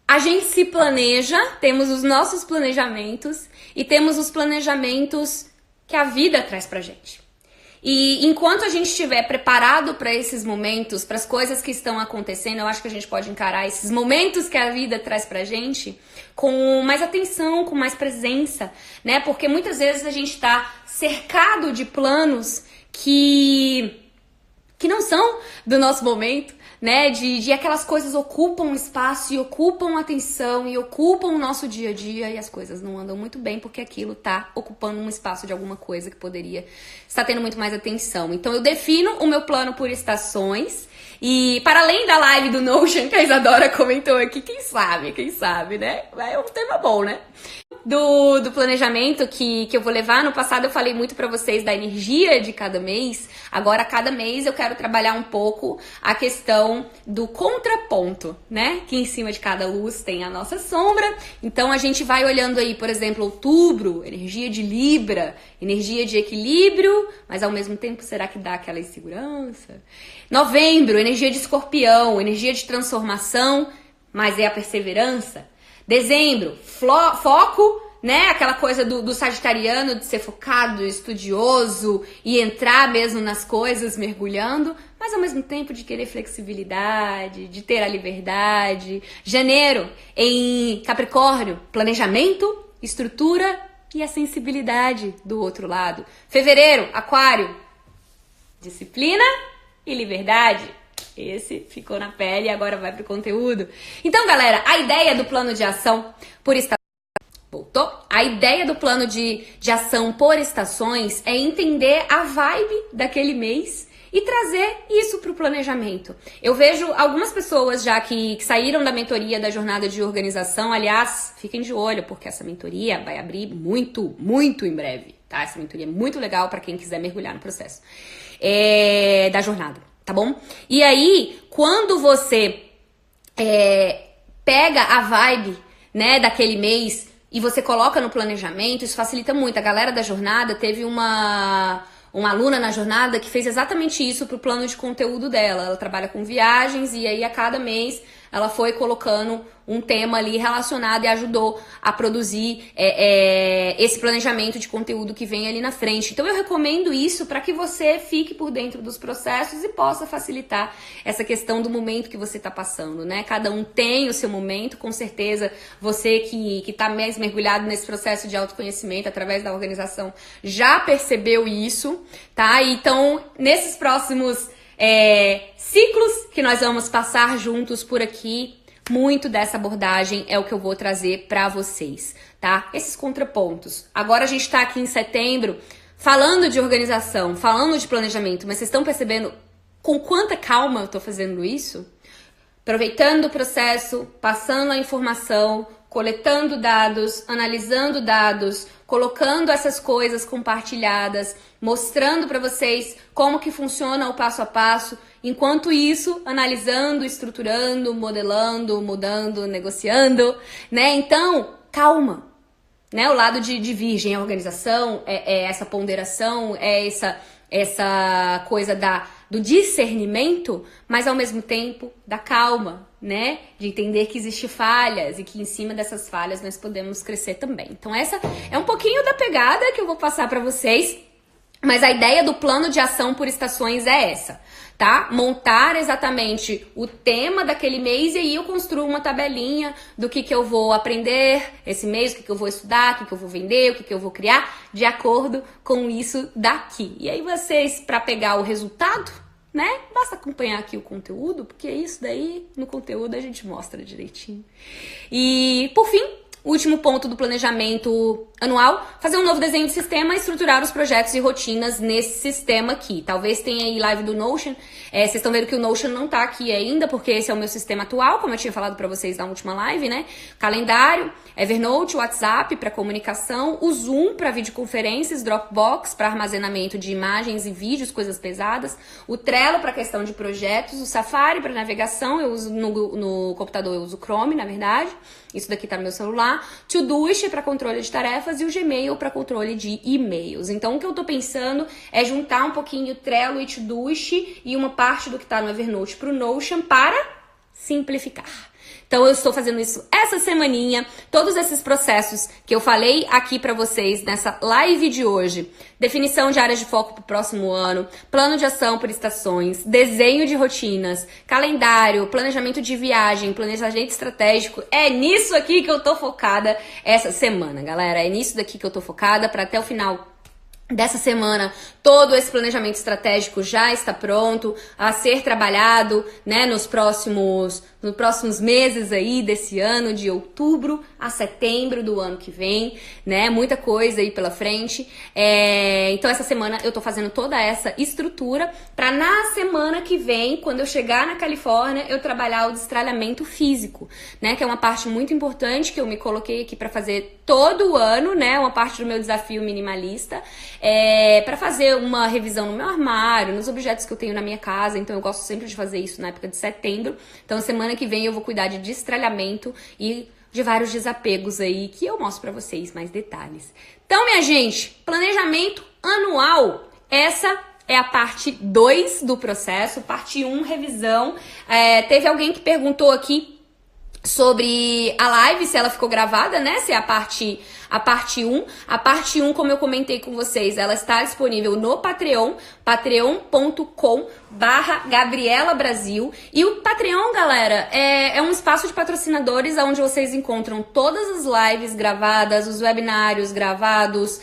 a gente se planeja, temos os nossos planejamentos e temos os planejamentos que a vida traz pra gente. E enquanto a gente estiver preparado para esses momentos, para as coisas que estão acontecendo, eu acho que a gente pode encarar esses momentos que a vida traz pra gente com mais atenção, com mais presença, né? Porque muitas vezes a gente tá cercado de planos que não são do nosso momento, né? De aquelas coisas ocupam espaço e ocupam atenção e ocupam o nosso dia a dia e as coisas não andam muito bem porque aquilo tá ocupando um espaço de alguma coisa que poderia estar tendo muito mais atenção. Então eu defino o meu plano por estações e para além da live do Notion que a Isadora comentou aqui, quem sabe, né? É um tema bom, né? Do planejamento que eu vou levar. No passado eu falei muito pra vocês da energia de cada mês. Agora, cada mês eu quero trabalhar um pouco a questão do contraponto, né? Que em cima de cada luz tem a nossa sombra. Então, a gente vai olhando aí, por exemplo, outubro, energia de Libra, energia de equilíbrio, mas ao mesmo tempo, será que dá aquela insegurança? Novembro, energia de Escorpião, energia de transformação, mas é a perseverança. Dezembro, foco, né? Aquela coisa do sagitariano de ser focado, estudioso e entrar mesmo nas coisas, mergulhando, mas ao mesmo tempo de querer flexibilidade, de ter a liberdade. Janeiro, em Capricórnio, planejamento, estrutura e a sensibilidade do outro lado. Fevereiro, Aquário, disciplina e liberdade. Esse ficou na pele e agora vai pro conteúdo. Então, galera, a ideia do plano de ação por estações... Voltou? A ideia do plano de ação por estações é entender a vibe daquele mês e trazer isso pro planejamento. Eu vejo algumas pessoas já que saíram da mentoria da jornada de organização. Aliás, fiquem de olho, porque essa mentoria vai abrir muito, muito em breve, tá? Essa mentoria é muito legal para quem quiser mergulhar no processo da jornada. Tá bom? E aí, quando você pega a vibe, né, daquele mês e você coloca no planejamento, isso facilita muito. A galera da jornada teve uma uma aluna na jornada que fez exatamente isso pro plano de conteúdo dela. Ela trabalha com viagens e aí a cada mês ela foi colocando um tema ali relacionado e ajudou a produzir esse planejamento de conteúdo que vem ali na frente. Então eu recomendo isso para que você fique por dentro dos processos e possa facilitar essa questão do momento que você está passando, né? Cada um tem o seu momento, com certeza você que está mais mergulhado nesse processo de autoconhecimento através da organização já percebeu isso, tá? Então, nesses próximos ciclos que nós vamos passar juntos por aqui, muito dessa abordagem é o que eu vou trazer para vocês, tá? Esses contrapontos. Agora a gente tá aqui em setembro falando de organização, falando de planejamento, mas vocês estão percebendo com quanta calma eu tô fazendo isso? Aproveitando o processo, passando a informação, coletando dados, analisando dados, colocando essas coisas compartilhadas, mostrando para vocês como que funciona o passo a passo, enquanto isso, analisando, estruturando, modelando, mudando, negociando, né? Então, calma, né? O lado de virgem, a organização, é essa ponderação, é essa coisa do discernimento, mas ao mesmo tempo da calma, né? De entender que existem falhas e que em cima dessas falhas nós podemos crescer também. Então essa é um pouquinho da pegada que eu vou passar para vocês, mas a ideia do plano de ação por estações é essa, tá? Montar exatamente o tema daquele mês e aí eu construo uma tabelinha do que eu vou aprender esse mês, o que eu vou estudar, o que eu vou vender, o que eu vou criar, de acordo com isso daqui. E aí vocês, para pegar o resultado, né? Basta acompanhar aqui o conteúdo, porque isso daí, no conteúdo, a gente mostra direitinho. E, por fim, o último ponto do planejamento anual, fazer um novo desenho de sistema e estruturar os projetos e rotinas nesse sistema aqui. Talvez tenha aí live do Notion. Vocês estão vendo que o Notion não tá aqui ainda, porque esse é o meu sistema atual, como eu tinha falado pra vocês na última live, né? Calendário, Evernote, WhatsApp para comunicação, o Zoom para videoconferências, Dropbox para armazenamento de imagens e vídeos, coisas pesadas, o Trello para questão de projetos, o Safari para navegação, eu uso no computador, eu uso o Chrome, na verdade. Isso daqui tá no meu celular. Todoist para controle de tarefas e o Gmail para controle de e-mails. Então, o que eu tô pensando é juntar um pouquinho Trello e Todoist e uma parte do que tá no Evernote pro Notion para simplificar. Então, eu estou fazendo isso essa semaninha, todos esses processos que eu falei aqui para vocês nessa live de hoje. Definição de áreas de foco para o próximo ano, plano de ação por estações, desenho de rotinas, calendário, planejamento de viagem, planejamento estratégico. É nisso aqui que eu tô focada essa semana, galera. É nisso daqui que eu tô focada para até o final dessa semana, todo esse planejamento estratégico já está pronto a ser trabalhado, né, nos próximos meses aí desse ano, de outubro a setembro do ano que vem, né, muita coisa aí pela frente. Então essa semana eu tô fazendo toda essa estrutura para na semana que vem, quando eu chegar na Califórnia, eu trabalhar o destralhamento físico, né, que é uma parte muito importante que eu me coloquei aqui para fazer todo o ano, né, uma parte do meu desafio minimalista. Para fazer uma revisão no meu armário, nos objetos que eu tenho na minha casa, então eu gosto sempre de fazer isso na época de setembro. Então semana que vem eu vou cuidar de destralhamento e de vários desapegos aí que eu mostro para vocês mais detalhes. Então, minha gente, planejamento anual, essa é a parte 2 do processo, parte 1, revisão. Teve alguém que perguntou aqui sobre a live, se ela ficou gravada, né? Se é a parte 1. A parte 1, como eu comentei com vocês, ela está disponível no Patreon, patreon.com/Gabriela Brasil. E o Patreon, galera, é um espaço de patrocinadores onde vocês encontram todas as lives gravadas, os webinários gravados,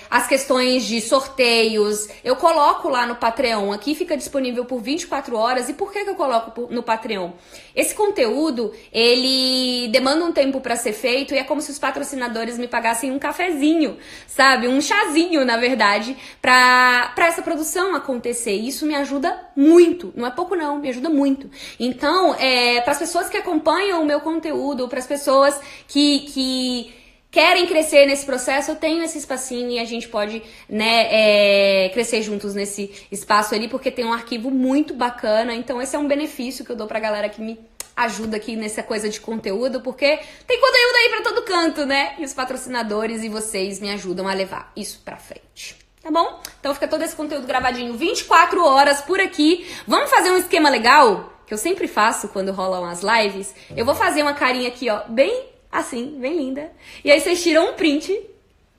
as questões de sorteios. Eu coloco lá no Patreon, aqui fica disponível por 24 horas. E por que eu coloco no Patreon? Esse conteúdo, ele demanda um tempo para ser feito e é como se os patrocinadores me pagassem um cafezinho, sabe? Um chazinho, na verdade, pra essa produção acontecer. E isso me ajuda muito. Não é pouco, não. Me ajuda muito. Então, para as pessoas que acompanham o meu conteúdo, para as pessoas que querem crescer nesse processo, eu tenho esse espacinho e a gente pode, né, crescer juntos nesse espaço ali, porque tem um arquivo muito bacana. Então, esse é um benefício que eu dou pra galera que me ajuda aqui nessa coisa de conteúdo, porque tem conteúdo aí pra todo canto, né? E os patrocinadores e vocês me ajudam a levar isso pra frente. tá bom? Então fica todo esse conteúdo gravadinho 24 horas por aqui. Vamos fazer um esquema legal, que eu sempre faço quando rolam as lives. Eu vou fazer uma carinha aqui, ó, bem assim, bem linda. E aí vocês tiram um print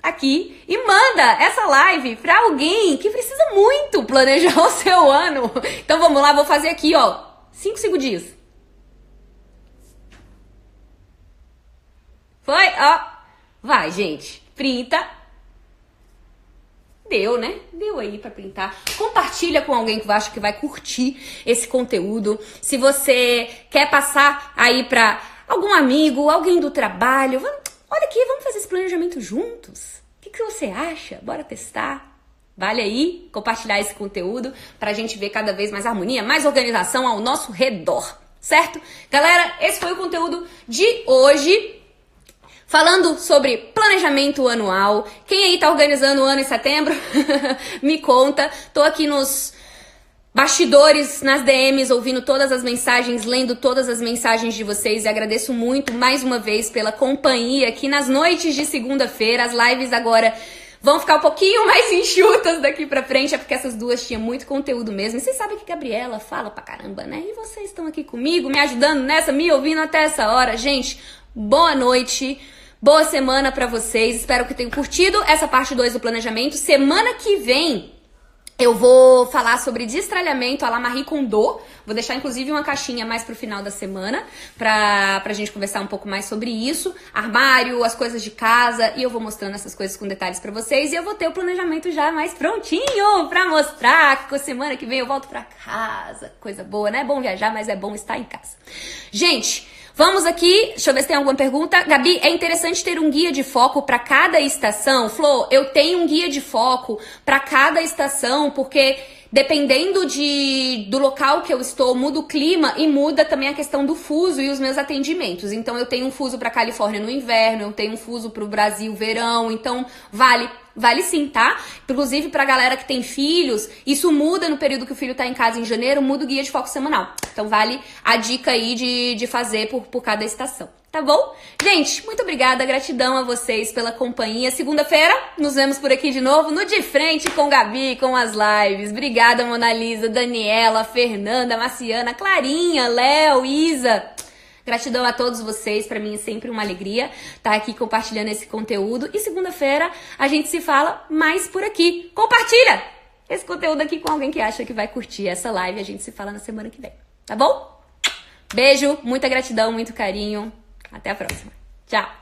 aqui e manda essa live pra alguém que precisa muito planejar o seu ano. Então vamos lá, vou fazer aqui, ó, 5 segundinhos. Foi? Ó. Vai, gente. Printa. Deu, né? Deu aí pra printar. Compartilha com alguém que eu acho que vai curtir esse conteúdo. Se você quer passar aí pra algum amigo, alguém do trabalho, olha aqui, vamos fazer esse planejamento juntos. O que você acha? Bora testar. Vale aí compartilhar esse conteúdo pra gente ver cada vez mais harmonia, mais organização ao nosso redor, certo? Galera, esse foi o conteúdo de hoje. Falando sobre planejamento anual. Quem aí tá organizando o ano em setembro? Me conta. Tô aqui nos bastidores, nas DMs, ouvindo todas as mensagens, lendo todas as mensagens de vocês e agradeço muito mais uma vez pela companhia aqui nas noites de segunda-feira. As lives agora vão ficar um pouquinho mais enxutas daqui pra frente, é porque essas duas tinham muito conteúdo mesmo. E vocês sabem que Gabriela fala pra caramba, né? E vocês estão aqui comigo, me ajudando nessa, me ouvindo até essa hora. Gente, boa noite. Boa semana pra vocês, espero que tenham curtido essa parte 2 do planejamento. Semana que vem eu vou falar sobre destralhamento à la Marie Kondo. Vou deixar inclusive uma caixinha mais pro final da semana pra gente conversar um pouco mais sobre isso. Armário, as coisas de casa, e eu vou mostrando essas coisas com detalhes pra vocês. E eu vou ter o planejamento já mais prontinho pra mostrar, que semana que vem eu volto pra casa. Coisa boa, né? É bom viajar, mas é bom estar em casa. Gente, vamos aqui, deixa eu ver se tem alguma pergunta. Gabi, é interessante ter um guia de foco para cada estação? Flor, eu tenho um guia de foco para cada estação, porque dependendo do local que eu estou, muda o clima e muda também a questão do fuso e os meus atendimentos. Então eu tenho um fuso para Califórnia no inverno, eu tenho um fuso para o Brasil verão, então vale sim, tá? Inclusive pra galera que tem filhos, isso muda no período que o filho tá em casa em janeiro, muda o guia de foco semanal. Então vale a dica aí de fazer por cada estação, tá bom? Gente, muito obrigada, gratidão a vocês pela companhia. Segunda-feira, nos vemos por aqui de novo, no De Frente com Gabi, com as lives. Obrigada, Mona Lisa, Daniela, Fernanda, Marciana, Clarinha, Léo, Isa. Gratidão a todos vocês, pra mim é sempre uma alegria estar aqui compartilhando esse conteúdo. E segunda-feira a gente se fala mais por aqui. Compartilha esse conteúdo aqui com alguém que acha que vai curtir essa live. A gente se fala na semana que vem, tá bom? Beijo, muita gratidão, muito carinho. Até a próxima. Tchau!